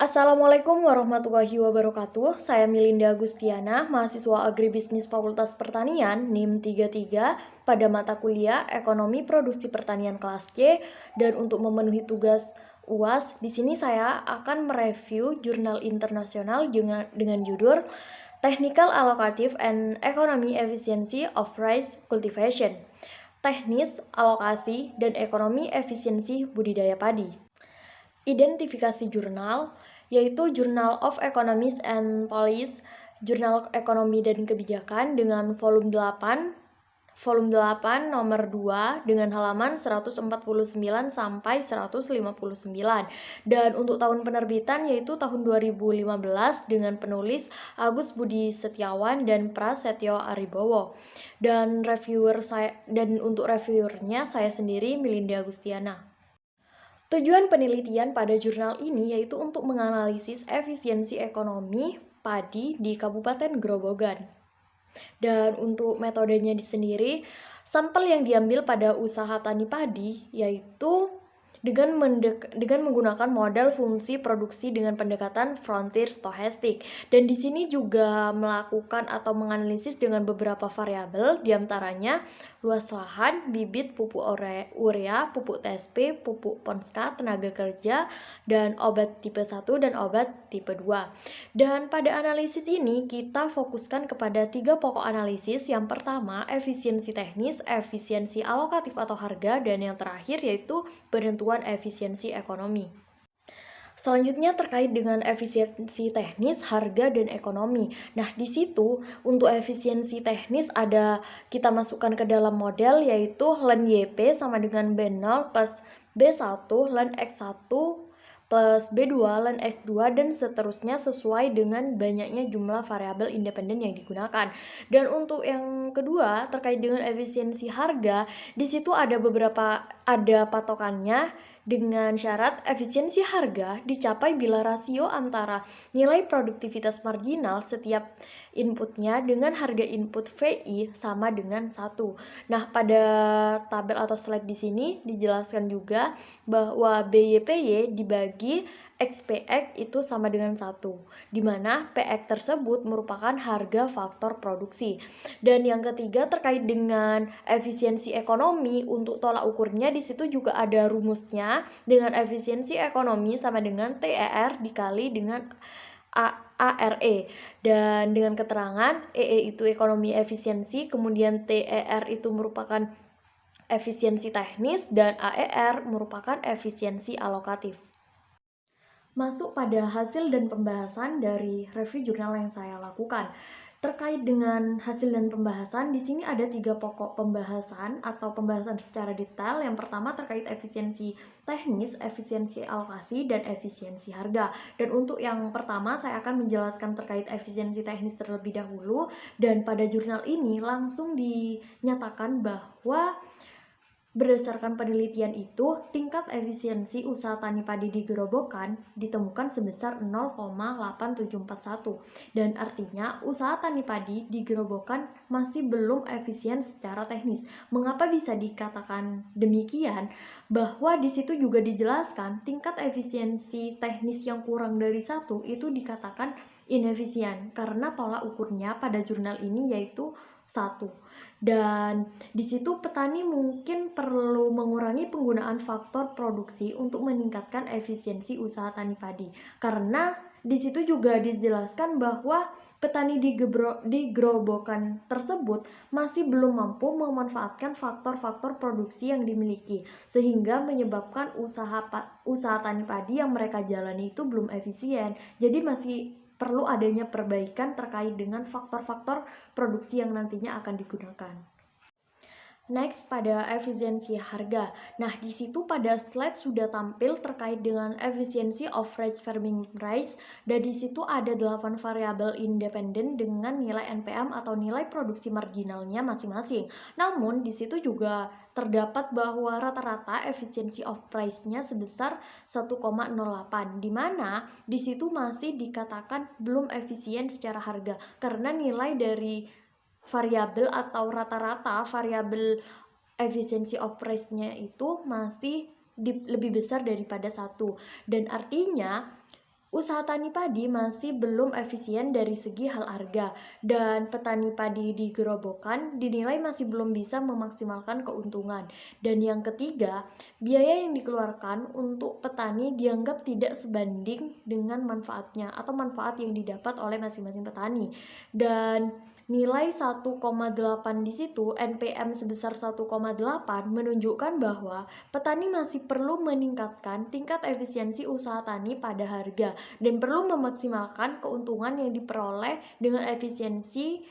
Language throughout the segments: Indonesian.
Assalamualaikum warahmatullahi wabarakatuh. Saya Milinda Agustiana, mahasiswa Agribisnis Fakultas Pertanian NIM 33 pada mata kuliah Ekonomi Produksi Pertanian kelas C, dan untuk memenuhi tugas UAS, di sini saya akan mereview jurnal internasional dengan judul Technical Allocative and Economy Efficiency of Rice Cultivation. Teknis, alokasi, dan ekonomi efisiensi budidaya padi. Identifikasi jurnal, yaitu Journal of Economics and Policy, Jurnal Ekonomi dan Kebijakan dengan volume 8 nomor 2 dengan halaman 149 sampai 159. Dan untuk tahun penerbitan yaitu tahun 2015 dengan penulis Agus Budi Setiawan dan Prasetyo Aribowo. Dan untuk reviewernya saya sendiri Milinda Agustiana. Tujuan penelitian pada jurnal ini yaitu untuk menganalisis efisiensi ekonomi padi di Kabupaten Grobogan. Dan untuk metodenya sendiri, sampel yang diambil pada usaha tani padi yaitu dengan menggunakan model fungsi produksi dengan pendekatan frontier stochastic. Dan di sini juga melakukan atau menganalisis dengan beberapa variabel, diantaranya luas lahan, bibit, pupuk urea, pupuk TSP, pupuk Ponska, tenaga kerja, dan obat tipe 1 dan obat tipe 2. Dan pada analisis ini kita fokuskan kepada 3 pokok analisis. Yang pertama, efisiensi teknis, efisiensi alokatif atau harga, dan yang terakhir yaitu penentuan efisiensi ekonomi. Selanjutnya terkait dengan efisiensi teknis, harga, dan ekonomi. Nah, di situ untuk efisiensi teknis ada kita masukkan ke dalam model yaitu ln YP sama dengan B0 plus B1 ln X1 plus B2 ln X2 dan seterusnya sesuai dengan banyaknya jumlah variabel independen yang digunakan. Dan untuk yang kedua terkait dengan efisiensi harga, di situ ada patokannya dengan syarat efisiensi harga dicapai bila rasio antara nilai produktivitas marginal setiap inputnya dengan harga input VI sama dengan 1. Nah, pada tabel atau slide di sini dijelaskan juga bahwa BYPY dibagi XPX itu sama dengan 1, di mana PX tersebut merupakan harga faktor produksi. Dan yang ketiga terkait dengan efisiensi ekonomi, untuk tolak ukurnya di situ juga ada rumusnya dengan efisiensi ekonomi sama dengan TER dikali dengan ARE, dan dengan keterangan EE itu ekonomi efisiensi, kemudian TER itu merupakan efisiensi teknis, dan AER merupakan efisiensi alokatif. Masuk pada hasil dan pembahasan dari review jurnal yang saya lakukan. Terkait dengan hasil dan pembahasan, di sini ada 3 pokok pembahasan atau pembahasan secara detail. Yang pertama terkait efisiensi teknis, efisiensi alokasi, dan efisiensi harga. Dan untuk yang pertama saya akan menjelaskan terkait efisiensi teknis terlebih dahulu. Dan pada jurnal ini langsung dinyatakan bahwa berdasarkan penelitian itu, tingkat efisiensi usaha tani padi di Gerobokan ditemukan sebesar 0,8741. Dan artinya usaha tani padi di Gerobokan masih belum efisien secara teknis. Mengapa bisa dikatakan demikian? Bahwa di situ juga dijelaskan tingkat efisiensi teknis yang kurang dari 1 itu dikatakan inefisien karena tolak ukurnya pada jurnal ini yaitu 1. Dan di situ petani mungkin perlu mengurangi penggunaan faktor produksi untuk meningkatkan efisiensi usaha tani padi. Karena di situ juga dijelaskan bahwa petani di Gerobokan tersebut masih belum mampu memanfaatkan faktor-faktor produksi yang dimiliki, sehingga menyebabkan usaha tani padi yang mereka jalani itu belum efisien. Jadi masih perlu adanya perbaikan terkait dengan faktor-faktor produksi yang nantinya akan digunakan. Next, pada efisiensi harga. Nah, di situ pada slide sudah tampil terkait dengan efisiensi of rice farming rice, dan di situ ada 8 variabel independen dengan nilai NPM atau nilai produksi marginalnya masing-masing. Namun, di situ juga terdapat bahwa rata-rata efisiensi of price-nya sebesar 1,08, di mana di situ masih dikatakan belum efisien secara harga karena nilai dari variabel atau rata-rata variabel efisiensi of price-nya itu masih lebih besar daripada 1. Dan artinya Usaha tani padi masih belum efisien dari segi hal harga, dan petani padi di Gerobokan dinilai masih belum bisa memaksimalkan keuntungan. Dan yang ketiga, biaya yang dikeluarkan untuk petani dianggap tidak sebanding dengan manfaatnya atau manfaat yang didapat oleh masing-masing petani. Dan nilai 1,8 di situ, NPM sebesar 1,8 menunjukkan bahwa petani masih perlu meningkatkan tingkat efisiensi usaha tani pada harga dan perlu memaksimalkan keuntungan yang diperoleh dengan efisiensi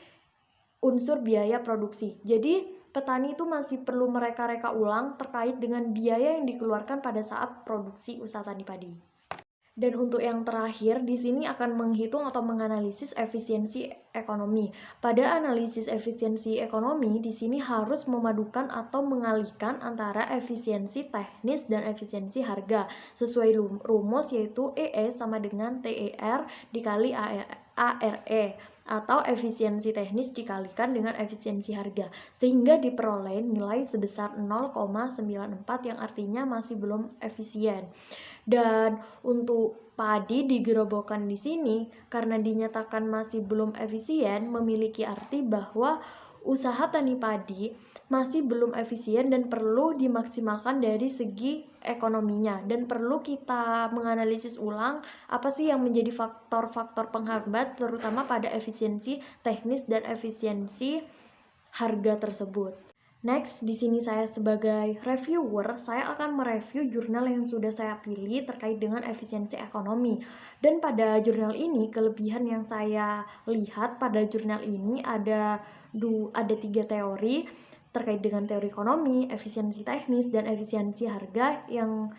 unsur biaya produksi. Jadi, petani itu masih perlu mereka-reka ulang terkait dengan biaya yang dikeluarkan pada saat produksi usaha tani padi. Dan untuk yang terakhir, di sini akan menghitung atau menganalisis efisiensi ekonomi. Pada analisis efisiensi ekonomi, di sini harus memadukan atau mengalihkan antara efisiensi teknis dan efisiensi harga sesuai rumus, yaitu EE sama dengan TER dikali ARE, atau efisiensi teknis dikalikan dengan efisiensi harga, sehingga diperoleh nilai sebesar 0,94 yang artinya masih belum efisien. Dan untuk padi di Gerobokan di sini, karena dinyatakan masih belum efisien, memiliki arti bahwa usaha tani padi masih belum efisien dan perlu dimaksimalkan dari segi ekonominya, dan perlu kita menganalisis ulang apa sih yang menjadi faktor-faktor penghambat terutama pada efisiensi teknis dan efisiensi harga tersebut. Next, di sini saya sebagai reviewer, saya akan mereview jurnal yang sudah saya pilih terkait dengan efisiensi ekonomi. Dan pada jurnal ini, kelebihan yang saya lihat pada jurnal ini ada 3 teori terkait dengan teori ekonomi, efisiensi teknis, dan efisiensi harga yang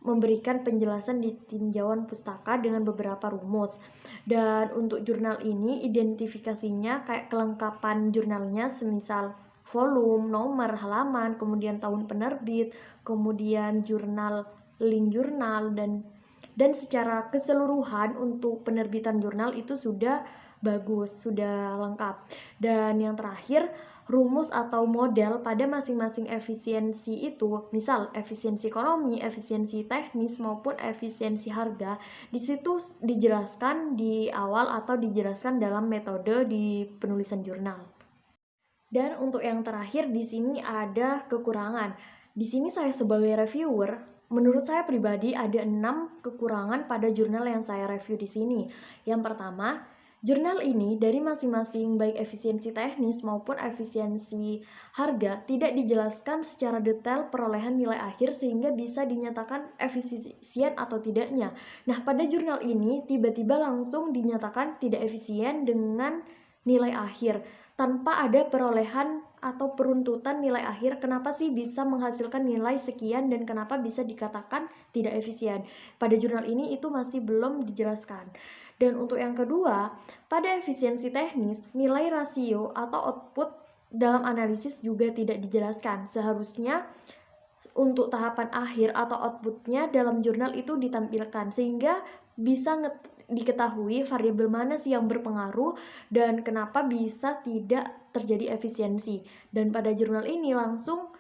memberikan penjelasan di tinjauan pustaka dengan beberapa rumus. Dan untuk jurnal ini, identifikasinya kayak kelengkapan jurnalnya semisal volume, nomor, halaman, kemudian tahun penerbit, kemudian jurnal, link jurnal, dan secara keseluruhan untuk penerbitan jurnal itu sudah bagus, sudah lengkap. Dan yang terakhir, rumus atau model pada masing-masing efisiensi itu, misal efisiensi ekonomi, efisiensi teknis maupun efisiensi harga, di situ dijelaskan di awal atau dijelaskan dalam metode di penulisan jurnal. Dan untuk yang terakhir di sini ada kekurangan. Di sini saya sebagai reviewer, menurut saya pribadi ada 6 kekurangan pada jurnal yang saya review di sini. Yang pertama, jurnal ini dari masing-masing baik efisiensi teknis maupun efisiensi harga tidak dijelaskan secara detail perolehan nilai akhir sehingga bisa dinyatakan efisien atau tidaknya. Nah, pada jurnal ini tiba-tiba langsung dinyatakan tidak efisien dengan nilai akhir tanpa ada perolehan atau peruntutan nilai akhir. Kenapa sih bisa menghasilkan nilai sekian dan kenapa bisa dikatakan tidak efisien? Pada jurnal ini itu masih belum dijelaskan. Dan untuk yang kedua, pada efisiensi teknis, nilai rasio atau output dalam analisis juga tidak dijelaskan. Seharusnya untuk tahapan akhir atau outputnya dalam jurnal itu ditampilkan sehingga bisa diketahui variabel mana sih yang berpengaruh dan kenapa bisa tidak terjadi efisiensi. Dan pada jurnal ini langsung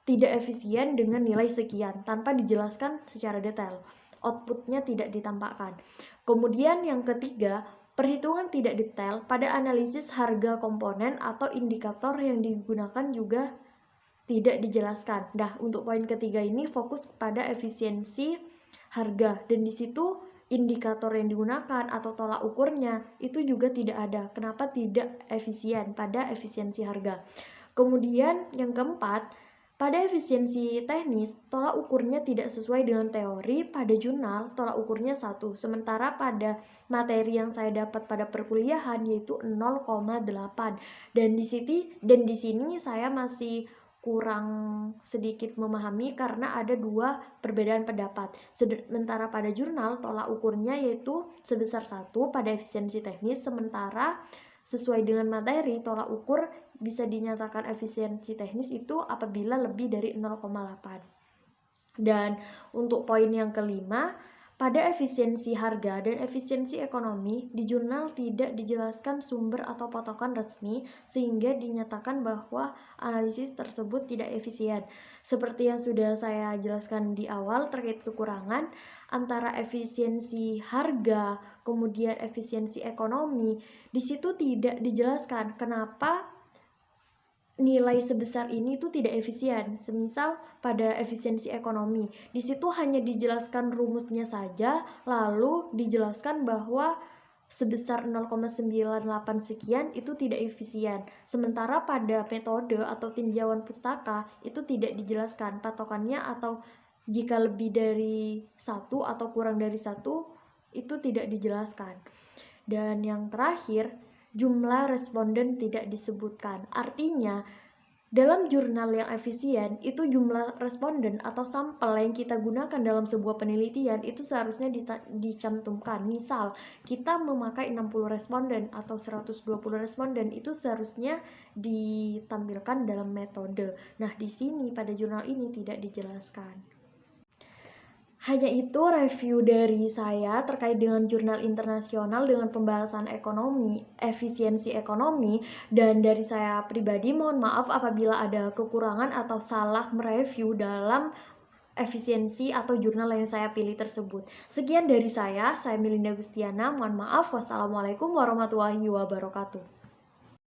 tidak efisien dengan nilai sekian tanpa dijelaskan secara detail. Outputnya tidak ditampakkan. Kemudian yang ketiga, perhitungan tidak detail pada analisis harga komponen atau indikator yang digunakan juga tidak dijelaskan. Nah, untuk poin ketiga ini fokus pada efisiensi harga, dan di situ indikator yang digunakan atau tolak ukurnya itu juga tidak ada. Kenapa tidak efisien pada efisiensi harga? Kemudian yang keempat, pada efisiensi teknis, tolak ukurnya tidak sesuai dengan teori. Pada jurnal, tolak ukurnya 1. Sementara pada materi yang saya dapat pada perkuliahan yaitu 0,8. Dan di sini saya masih kurang sedikit memahami karena ada 2 perbedaan pendapat. Sementara pada jurnal tolak ukurnya yaitu sebesar 1 pada efisiensi teknis, sementara sesuai dengan materi tolak ukur bisa dinyatakan efisiensi teknis itu apabila lebih dari 0,8. Dan untuk poin yang kelima, pada efisiensi harga dan efisiensi ekonomi, di jurnal tidak dijelaskan sumber atau patokan resmi sehingga dinyatakan bahwa analisis tersebut tidak efisien. Seperti yang sudah saya jelaskan di awal terkait kekurangan, antara efisiensi harga, kemudian efisiensi ekonomi, di situ tidak dijelaskan kenapa nilai sebesar ini tuh tidak efisien. Semisal pada efisiensi ekonomi, di situ hanya dijelaskan rumusnya saja, lalu dijelaskan bahwa sebesar 0,98 sekian itu tidak efisien. Sementara pada metode atau tinjauan pustaka itu tidak dijelaskan patokannya, atau jika lebih dari satu atau kurang dari satu itu tidak dijelaskan. Dan yang terakhir, jumlah responden tidak disebutkan. Artinya, dalam jurnal yang efisien, itu jumlah responden atau sampel yang kita gunakan dalam sebuah penelitian itu seharusnya dicantumkan. Misal, kita memakai 60 responden atau 120 responden, itu seharusnya ditampilkan dalam metode. Nah, di sini pada jurnal ini tidak dijelaskan. Hanya itu review dari saya terkait dengan jurnal internasional dengan pembahasan ekonomi, efisiensi ekonomi, dan dari saya pribadi mohon maaf apabila ada kekurangan atau salah mereview dalam efisiensi atau jurnal yang saya pilih tersebut. Sekian dari saya Melinda Gustiana, mohon maaf. Wassalamualaikum warahmatullahi wabarakatuh.